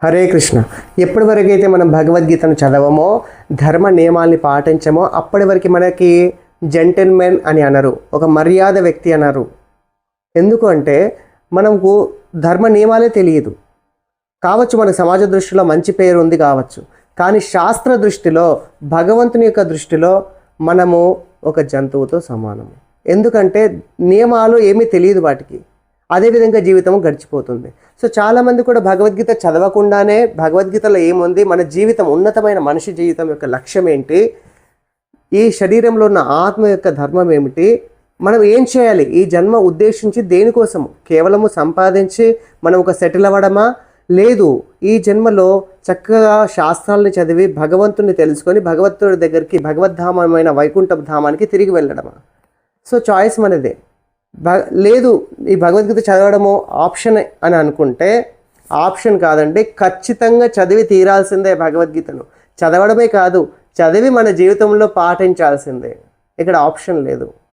హరే కృష్ణ. ఎప్పటి వరకు అయితే మనం భగవద్గీతను చదవమో, ధర్మ నియమాల్ని పాటించమో, అప్పటి వరకు మనకి జెంటిల్మెన్ అని అనరు, ఒక మర్యాద వ్యక్తి అన్నారు. ఎందుకు అంటే మనకు ధర్మ నియమాలే తెలియదు కావచ్చు, మన సమాజ దృష్టిలో మంచి పేరు ఉంది కావచ్చు, కానీ శాస్త్ర దృష్టిలో, భగవంతుని యొక్క దృష్టిలో మనము ఒక జంతువుతో సమానము. ఎందుకంటే నియమాలు ఏమీ తెలియదు వాటికి, అదేవిధంగా జీవితం గడిచిపోతుంది. సో చాలామంది కూడా భగవద్గీత చదవకుండానే భగవద్గీతలో ఏముంది, మన జీవితం, ఉన్నతమైన మనిషి జీవితం యొక్క లక్ష్యం ఏంటి, ఈ శరీరంలో ఉన్న ఆత్మ యొక్క ధర్మం ఏమిటి, మనం ఏం చేయాలి, ఈ జన్మ ఉద్దేశించి దేనికోసము, కేవలము సంపాదించి మనం ఒక సెటిల్ అవ్వడమా, లేదు ఈ జన్మలో చక్కగా శాస్త్రాలను చదివి భగవంతుని తెలుసుకొని భగవంతుడి దగ్గరికి, భగవద్ధామమైన వైకుంఠ ధామానికి తిరిగి వెళ్ళడమా. సో చాయిస్ మనదే. లేదు ఈ భగవద్గీత చదవడము ఆప్షన్ అని అనుకుంటే ఆప్షన్ కాదండి, ఖచ్చితంగా చదివి తీరాల్సిందే. భగవద్గీతను చదవడమే కాదు, చదివి మన జీవితంలో పాటించాల్సిందే. ఇక్కడ ఆప్షన్ లేదు.